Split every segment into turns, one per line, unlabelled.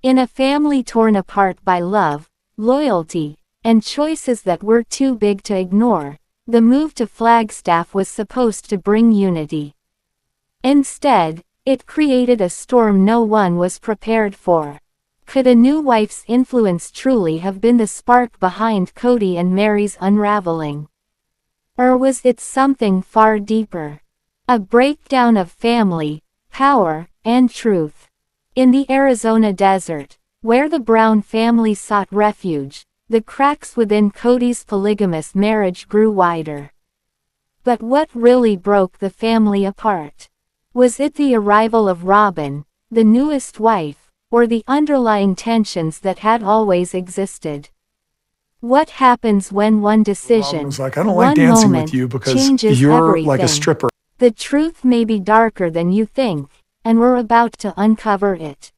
In a family torn apart by love, loyalty, and choices that were too big to ignore, the move to Flagstaff was supposed to bring unity. Instead, it created a storm no one was prepared for. Could a new wife's influence truly have been the spark behind Kody and Meri's unraveling? Or was it something far deeper? A breakdown of family, power, and truth. In the Arizona desert, where the Brown family sought refuge, the cracks within Kody's polygamous marriage grew wider. But what really broke the family apart? Was it the arrival of ROBYN, the newest wife, or the underlying tensions that had always existed? What happens when one decision,
was like, I don't like dancing with you because you're
everything?
like a stripper.
The truth may be darker than you think, and we're about to uncover it.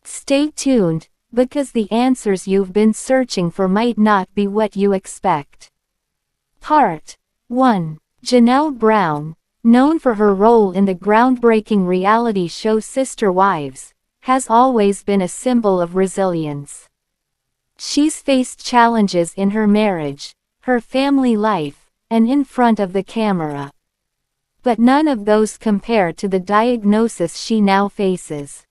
Stay tuned, because the answers you've been searching for might not be what you expect. Part 1. Janelle Brown, known for her role in the groundbreaking reality show Sister Wives, has always been a symbol of resilience. She's faced challenges in her marriage, her family life, and in front of the camera. But none of those compare to the diagnosis she now faces.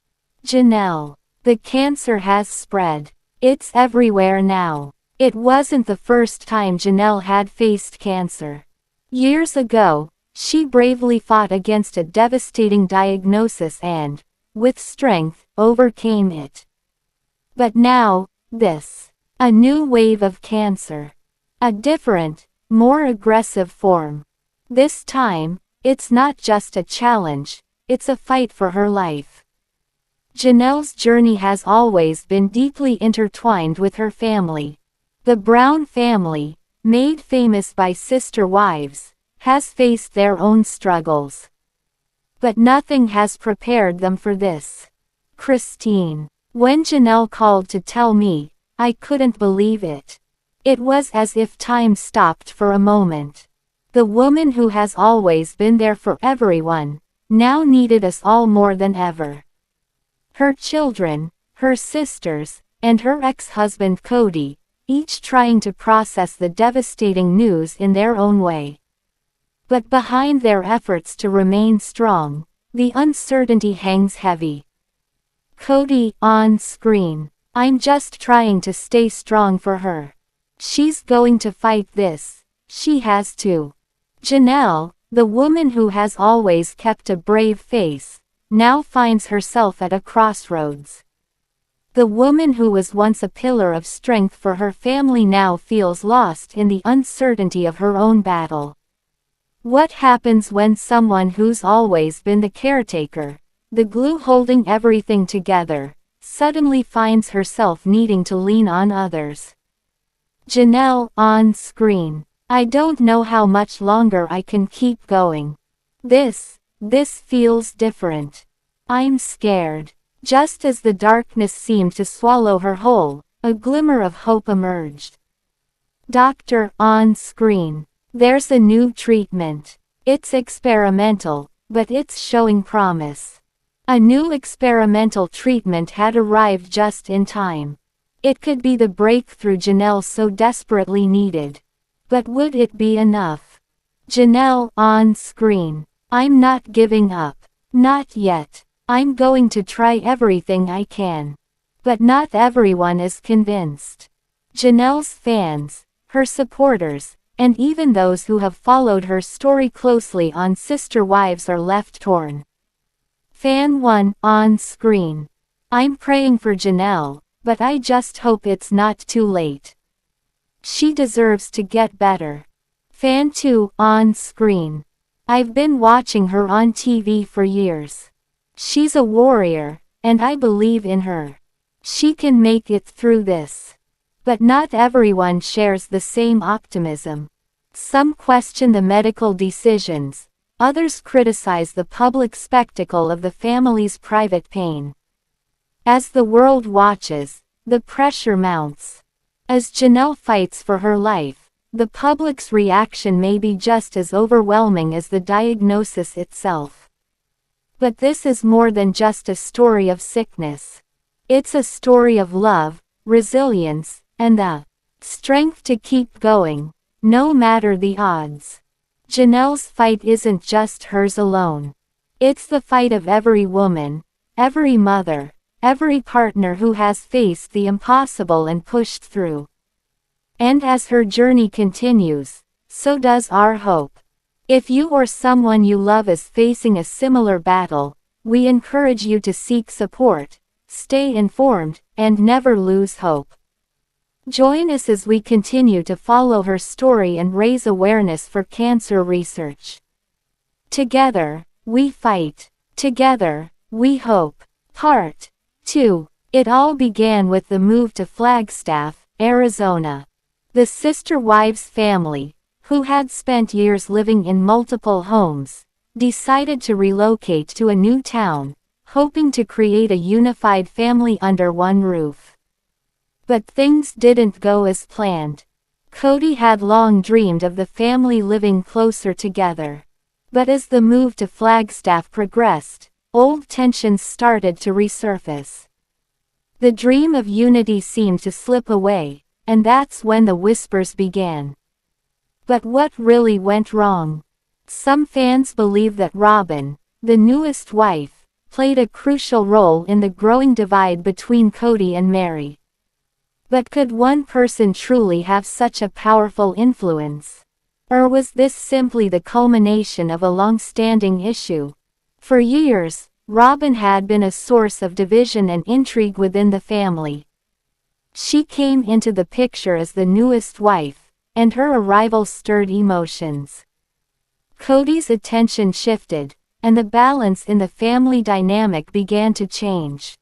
Janelle. The cancer has spread. It's everywhere now. It wasn't the first time Janelle had faced cancer. Years ago, she bravely fought against a devastating diagnosis and, with strength, overcame it. But now, this. A new wave of cancer. A different, more aggressive form. This time, it's not just a challenge, it's a fight for her life. Janelle's journey has always been deeply intertwined with her family. The Brown family, made famous by Sister Wives, has faced their own struggles. But nothing has prepared them for this. Christine. When Janelle called to tell me, I couldn't believe it. It was as if time stopped for a moment. The woman who has always been there for everyone, now needed us all more than ever. Her children, her sisters, and her ex-husband Kody, each trying to process the devastating news in their own way. But behind their efforts to remain strong, the uncertainty hangs heavy. Kody, on screen. I'm just trying to stay strong for her. She's going to fight this. She has to. Janelle, the woman who has always kept a brave face, now finds herself at a crossroads. The woman who was once a pillar of strength for her family now feels lost in the uncertainty of her own battle. What happens when someone who's always been the caretaker, the glue holding everything together, suddenly finds herself needing to lean on others? Janelle, on screen. I don't know how much longer I can keep going. This feels different. I'm scared. Just as the darkness seemed to swallow her whole, a glimmer of hope emerged. Doctor, on screen. There's a new treatment. It's experimental, but it's showing promise. A new experimental treatment had arrived just in time. It could be the breakthrough Janelle so desperately needed. But would it be enough? Janelle, on screen. I'm not giving up. Not yet. I'm going to try everything I can. But not everyone is convinced. Janelle's fans, her supporters, and even those who have followed her story closely on Sister Wives are left torn. Fan 1, on screen. I'm praying for Janelle, but I just hope it's not too late. She deserves to get better. Fan 2, on screen. I've been watching her on TV for years. She's a warrior, and I believe in her. She can make it through this. But not everyone shares the same optimism. Some question the medical decisions, others criticize the public spectacle of the family's private pain. As the world watches, the pressure mounts. As Janelle fights for her life, the public's reaction may be just as overwhelming as the diagnosis itself. But this is more than just a story of sickness. It's a story of love, resilience, and the strength to keep going, no matter the odds. Janelle's fight isn't just hers alone. It's the fight of every woman, every mother, every partner who has faced the impossible and pushed through. And as her journey continues, so does our hope. If you or someone you love is facing a similar battle, we encourage you to seek support, stay informed, and never lose hope. Join us as we continue to follow her story and raise awareness for cancer research. Together, we fight. Together, we hope. Part 2. It all began with the move to Flagstaff, Arizona. The sister wives family, who had spent years living in multiple homes, decided to relocate to a new town, hoping to create a unified family under one roof. But things didn't go as planned. Kody had long dreamed of the family living closer together. But as the move to Flagstaff progressed, old tensions started to resurface. The dream of unity seemed to slip away, and that's when the whispers began. But what really went wrong? Some fans believe that ROBYN, the newest wife, played a crucial role in the growing divide between Kody and Meri. But could one person truly have such a powerful influence? Or was this simply the culmination of a long-standing issue? For years, ROBYN had been a source of division and intrigue within the family. She came into the picture as the newest wife, and her arrival stirred emotions. Kody's attention shifted, and the balance in the family dynamic began to change.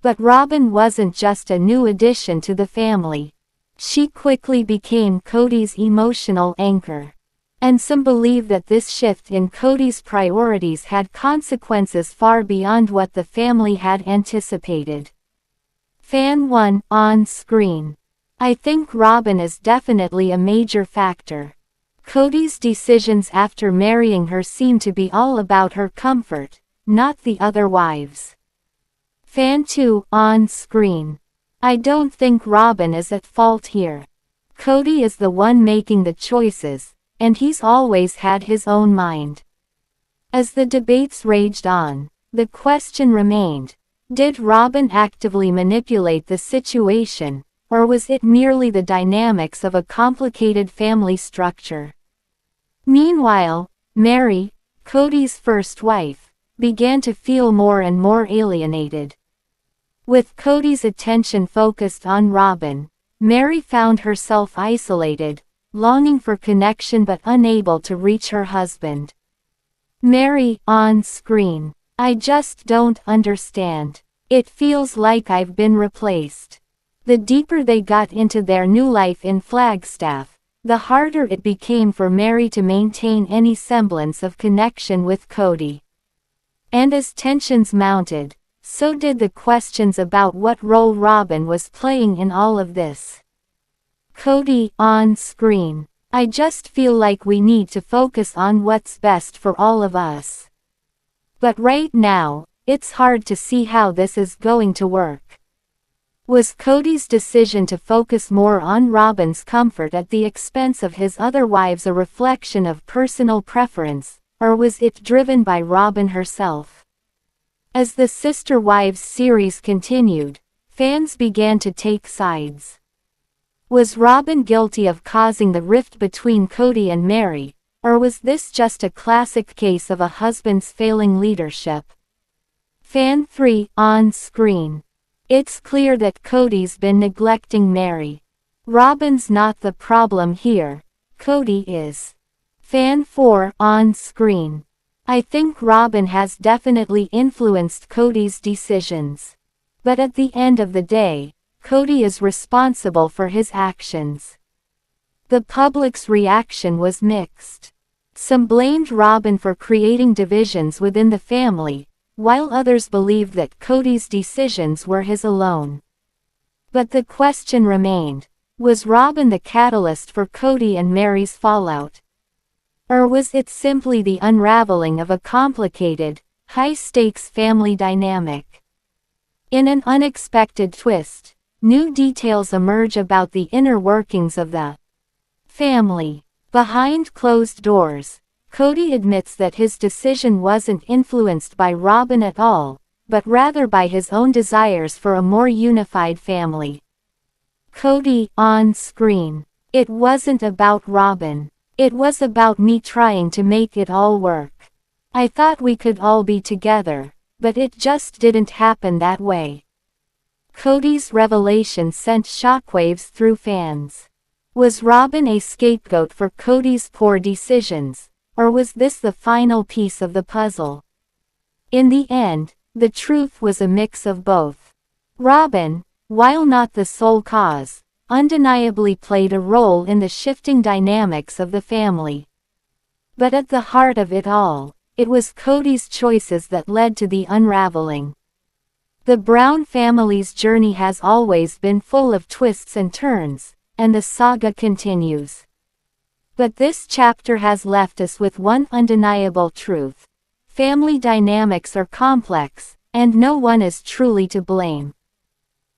But ROBYN wasn't just a new addition to the family. She quickly became Kody's emotional anchor. And some believe that this shift in Kody's priorities had consequences far beyond what the family had anticipated. Fan 1 on screen. I think ROBYN is definitely a major factor. Kody's decisions after marrying her seem to be all about her comfort, not the other wives. Fan 2 on screen. I don't think ROBYN is at fault here. Kody is the one making the choices, and he's always had his own mind. As the debates raged on, the question remained, did ROBYN actively manipulate the situation, or was it merely the dynamics of a complicated family structure? Meanwhile, Meri, Kody's first wife, began to feel more and more alienated. With Kody's attention focused on ROBYN, Meri found herself isolated, longing for connection but unable to reach her husband. Meri on screen. I just don't understand. It feels like I've been replaced. The deeper they got into their new life in Flagstaff, the harder it became for Meri to maintain any semblance of connection with Kody. And as tensions mounted, so did the questions about what role ROBYN was playing in all of this. Kody on screen. I just feel like we need to focus on what's best for all of us. But right now, it's hard to see how this is going to work. Was Kody's decision to focus more on ROBYN's comfort at the expense of his other wives a reflection of personal preference, or was it driven by ROBYN herself? As the Sister Wives series continued, fans began to take sides. Was ROBYN guilty of causing the rift between Kody and Meri, or was this just a classic case of a husband's failing leadership? Fan 3 on screen. It's clear that Kody's been neglecting Meri. ROBYN's not the problem here, Kody is. Fan 4 on screen. I think ROBYN has definitely influenced Kody's decisions. But at the end of the day, Kody is responsible for his actions. The public's reaction was mixed. Some blamed ROBYN for creating divisions within the family, while others believed that Kody's decisions were his alone. But the question remained, was ROBYN the catalyst for Kody and Meri's fallout? Or was it simply the unraveling of a complicated, high-stakes family dynamic? In an unexpected twist, new details emerge about the inner workings of the family. Behind closed doors, Kody admits that his decision wasn't influenced by ROBYN at all, but rather by his own desires for a more unified family. Kody, on screen. It wasn't about ROBYN. It was about me trying to make it all work. I thought we could all be together, but it just didn't happen that way. Kody's revelation sent shockwaves through fans. Was ROBYN a scapegoat for Kody's poor decisions, or was this the final piece of the puzzle? In the end, the truth was a mix of both. ROBYN, while not the sole cause, undeniably played a role in the shifting dynamics of the family. But at the heart of it all, it was Kody's choices that led to the unraveling. The Brown family's journey has always been full of twists and turns, and the saga continues. But this chapter has left us with one undeniable truth. Family dynamics are complex, and no one is truly to blame.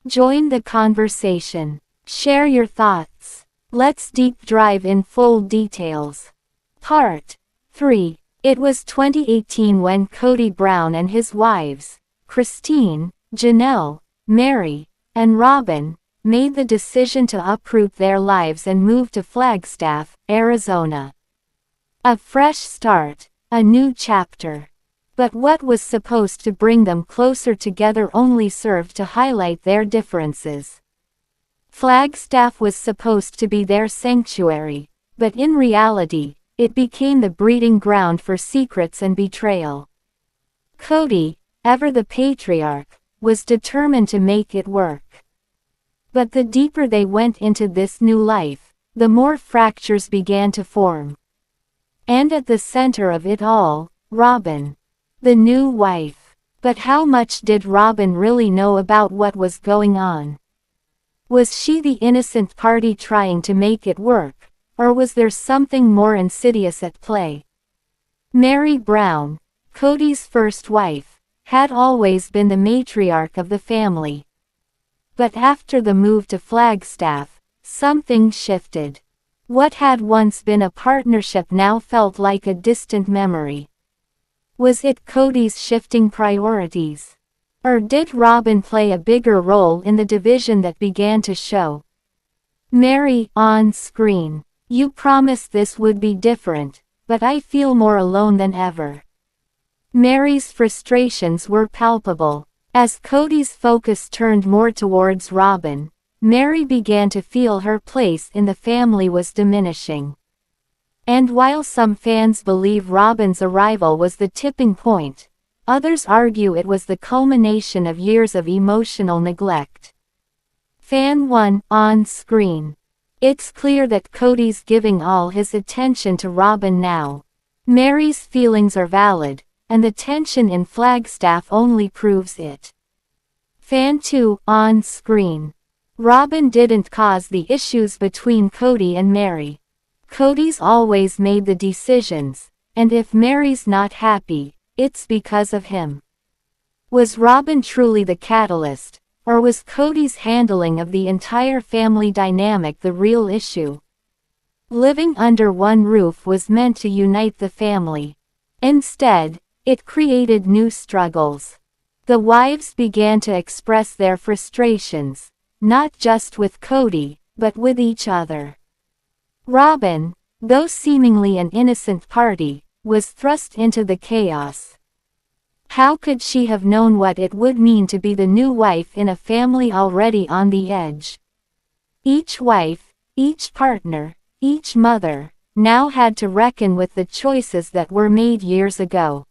Join the conversation. Share your thoughts. Let's deep dive in full details. Part 3. It was 2018 when Kody Brown and his wives, Christine, Janelle, Meri, and ROBYN, made the decision to uproot their lives and move to Flagstaff, Arizona. A fresh start, a new chapter. But what was supposed to bring them closer together only served to highlight their differences. Flagstaff was supposed to be their sanctuary, but in reality, it became the breeding ground for secrets and betrayal. Kody, ever the patriarch, was determined to make it work. But the deeper they went into this new life, the more fractures began to form. And at the center of it all, ROBYN, the new wife. But how much did ROBYN really know about what was going on? Was she the innocent party trying to make it work, or was there something more insidious at play? Meri Brown, Kody's first wife, had always been the matriarch of the family. But after the move to Flagstaff, something shifted. What had once been a partnership now felt like a distant memory. Was it Kody's shifting priorities? Or did ROBYN play a bigger role in the division that began to show? Meri, on screen. You promised this would be different, but I feel more alone than ever. Meri's frustrations were palpable. As Kody's focus turned more towards ROBYN, Meri began to feel her place in the family was diminishing. And while some fans believe ROBYN's arrival was the tipping point, others argue it was the culmination of years of emotional neglect. Fan 1, on screen. It's clear that Kody's giving all his attention to ROBYN now. Meri's feelings are valid, and the tension in Flagstaff only proves it. Fan 2, on screen. ROBYN didn't cause the issues between Kody and Meri. Kody's always made the decisions, and if Meri's not happy, it's because of him. Was ROBYN truly the catalyst, or was Kody's handling of the entire family dynamic the real issue? Living under one roof was meant to unite the family. Instead, it created new struggles. The wives began to express their frustrations, not just with Kody, but with each other. ROBYN, though seemingly an innocent party, was thrust into the chaos. How could she have known what it would mean to be the new wife in a family already on the edge? Each wife, each partner, each mother, now had to reckon with the choices that were made years ago.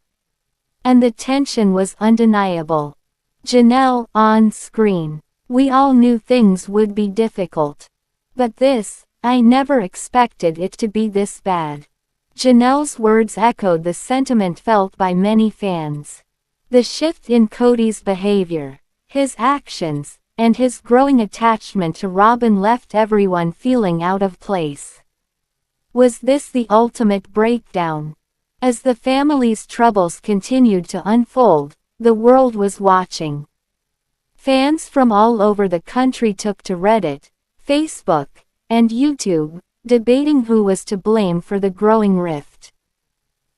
And the tension was undeniable. Janelle, on screen. We all knew things would be difficult. But this, I never expected it to be this bad. Janelle's words echoed the sentiment felt by many fans. The shift in Kody's behavior, his actions, and his growing attachment to ROBYN left everyone feeling out of place. Was this the ultimate breakdown? As the family's troubles continued to unfold, the world was watching. Fans from all over the country took to Reddit, Facebook, and YouTube, debating who was to blame for the growing rift.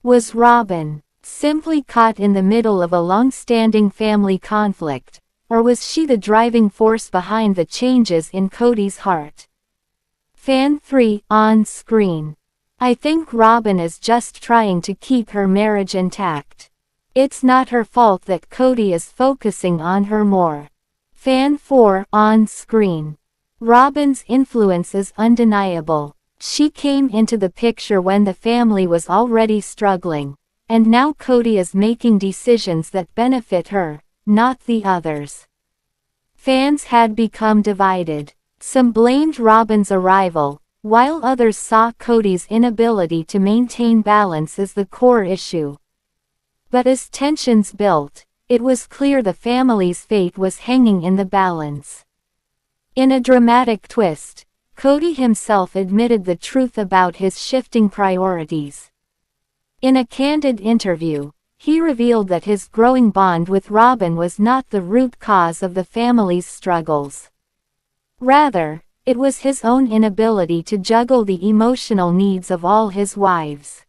Was ROBYN simply caught in the middle of a long-standing family conflict, or was she the driving force behind the changes in Kody's heart? Fan 3 on screen. I think ROBYN is just trying to keep her marriage intact. It's not her fault that Kody is focusing on her more. Fan 4 on screen. ROBYN's influence is undeniable. She came into the picture when the family was already struggling, and now Kody is making decisions that benefit her, not the others. Fans had become divided. Some blamed ROBYN's arrival, while others saw Kody's inability to maintain balance as the core issue. But as tensions built, it was clear the family's fate was hanging in the balance. In a dramatic twist, Kody himself admitted the truth about his shifting priorities. In a candid interview, he revealed that his growing bond with ROBYN was not the root cause of the family's struggles. Rather, it was his own inability to juggle the emotional needs of all his wives.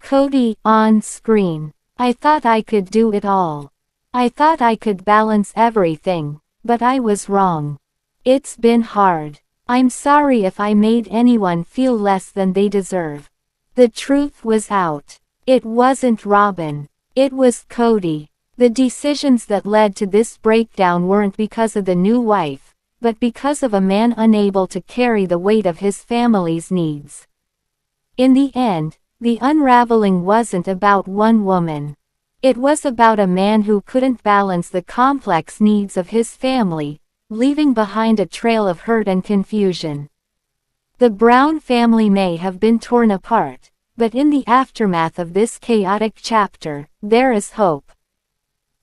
Kody on screen. I thought I could do it all. I thought I could balance everything, but I was wrong. It's been hard. I'm sorry if I made anyone feel less than they deserve. The truth was out. It wasn't ROBYN. It was Kody. The decisions that led to this breakdown weren't because of the new wife, but because of a man unable to carry the weight of his family's needs. In the end, the unraveling wasn't about one woman. It was about a man who couldn't balance the complex needs of his family, leaving behind a trail of hurt and confusion. The Brown family may have been torn apart, but in the aftermath of this chaotic chapter, there is hope.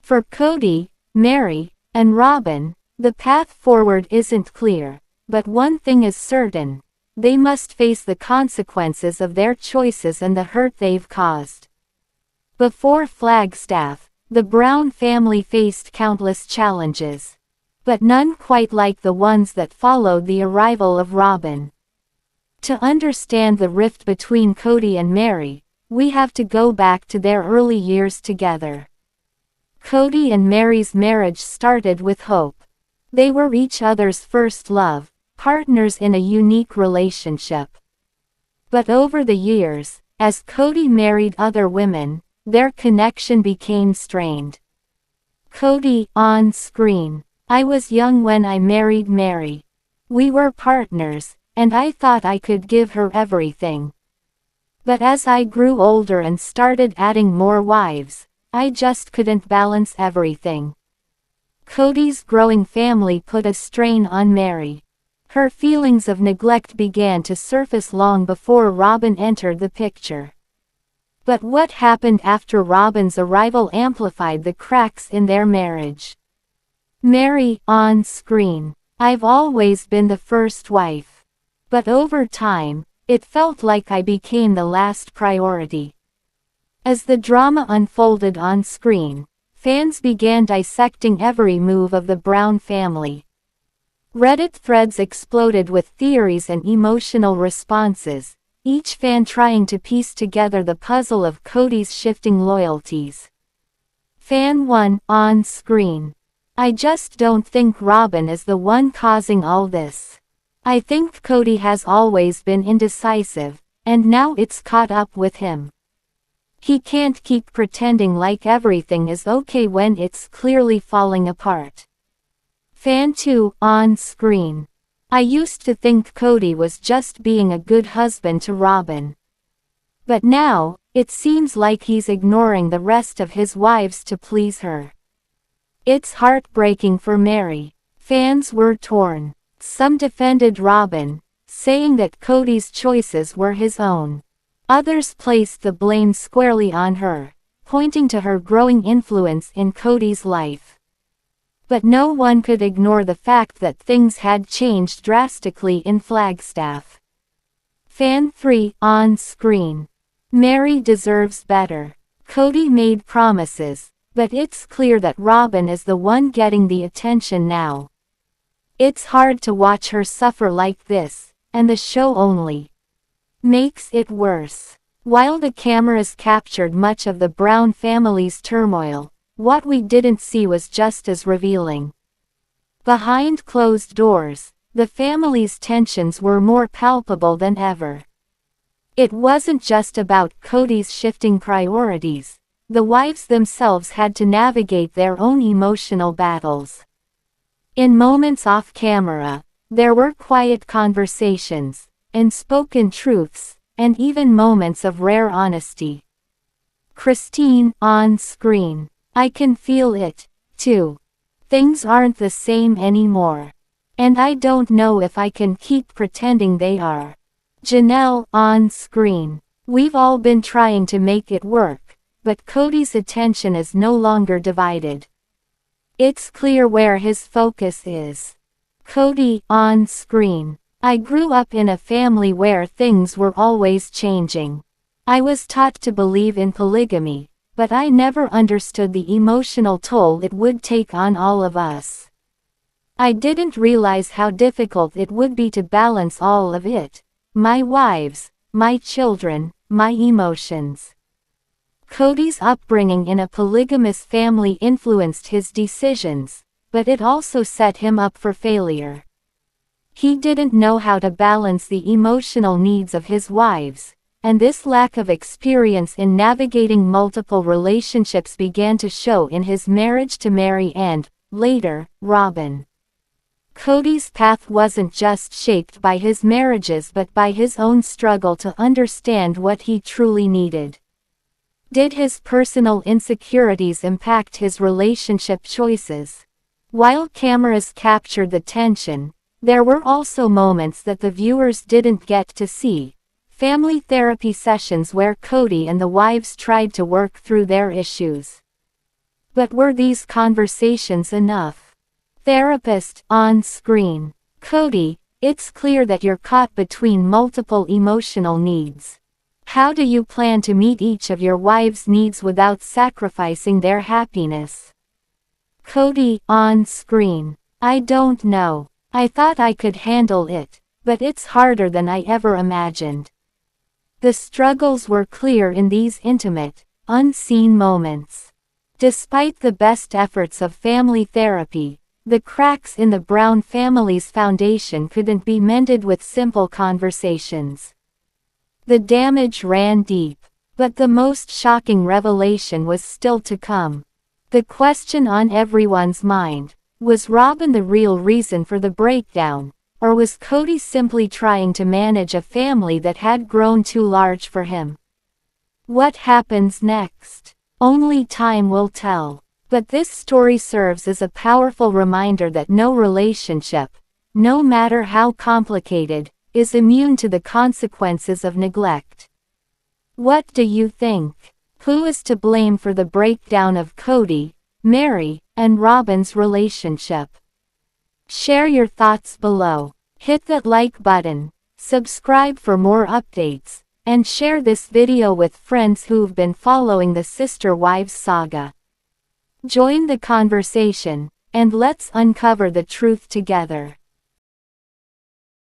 For Kody, Meri, and ROBYN, the path forward isn't clear, but one thing is certain: they must face the consequences of their choices and the hurt they've caused. Before Flagstaff, the Brown family faced countless challenges, but none quite like the ones that followed the arrival of ROBYN. To understand the rift between Kody and Meri, we have to go back to their early years together. Kody and Meri's marriage started with hope. They were each other's first love, partners in a unique relationship. But over the years, as Kody married other women, their connection became strained. Kody on screen. I was young when I married Meri. We were partners, and I thought I could give her everything. But as I grew older and started adding more wives, I just couldn't balance everything. Kody's growing family put a strain on Meri. Her feelings of neglect began to surface long before ROBYN entered the picture. But what happened after ROBYN's arrival amplified the cracks in their marriage. Meri on screen. I've always been the first wife. But over time, it felt like I became the last priority. As the drama unfolded on screen, fans began dissecting every move of the Brown family. Reddit threads exploded with theories and emotional responses, each fan trying to piece together the puzzle of Kody's shifting loyalties. Fan 1 on screen. I just don't think ROBYN is the one causing all this. I think Kody has always been indecisive, and now it's caught up with him. He can't keep pretending like everything is okay when it's clearly falling apart. Fan 2 on screen. I used to think Kody was just being a good husband to ROBYN. But now, it seems like he's ignoring the rest of his wives to please her. It's heartbreaking for Meri. Fans were torn. Some defended ROBYN, saying that Kody's choices were his own. Others placed the blame squarely on her, pointing to her growing influence in Kody's life. But no one could ignore the fact that things had changed drastically in Flagstaff. Fan 3 on screen. Meri deserves better. Kody made promises, but it's clear that ROBYN is the one getting the attention now. It's hard to watch her suffer like this, and the show only makes it worse. While the cameras captured much of the Brown family's turmoil, what we didn't see was just as revealing. Behind closed doors, the family's tensions were more palpable than ever. It wasn't just about Kody's shifting priorities. The wives themselves had to navigate their own emotional battles. In moments off camera, there were quiet conversations, unspoken truths, and even moments of rare honesty. Christine, on screen. I can feel it, too. Things aren't the same anymore. And I don't know if I can keep pretending they are. Janelle, on screen. We've all been trying to make it work, but Kody's attention is no longer divided. It's clear where his focus is. Kody, on screen. I grew up in a family where things were always changing. I was taught to believe in polygamy, but I never understood the emotional toll it would take on all of us. I didn't realize how difficult it would be to balance all of it. My wives, my children, my emotions. Kody's upbringing in a polygamous family influenced his decisions, but it also set him up for failure. He didn't know how to balance the emotional needs of his wives, and this lack of experience in navigating multiple relationships began to show in his marriage to Meri and, later, ROBYN. Kody's path wasn't just shaped by his marriages but by his own struggle to understand what he truly needed. Did his personal insecurities impact his relationship choices? While cameras captured the tension, there were also moments that the viewers didn't get to see. Family therapy sessions where Kody and the wives tried to work through their issues. But were these conversations enough? Therapist, on screen. Kody, it's clear that you're caught between multiple emotional needs. How do you plan to meet each of your wives' needs without sacrificing their happiness? Kody, on screen. I don't know. I thought I could handle it, but it's harder than I ever imagined. The struggles were clear in these intimate, unseen moments. Despite the best efforts of family therapy, the cracks in the Brown family's foundation couldn't be mended with simple conversations. The damage ran deep, but the most shocking revelation was still to come. The question on everyone's mind: was ROBYN the real reason for the breakdown, or was Kody simply trying to manage a family that had grown too large for him? What happens next? Only time will tell. But this story serves as a powerful reminder that no relationship, no matter how complicated, is immune to the consequences of neglect. What do you think? Who is to blame for the breakdown of Kody, Meri, and ROBYN's relationship? Share your thoughts below. Hit that like button, subscribe for more updates, and share this video with friends who've been following the Sister Wives saga. Join the conversation, and let's uncover the truth together.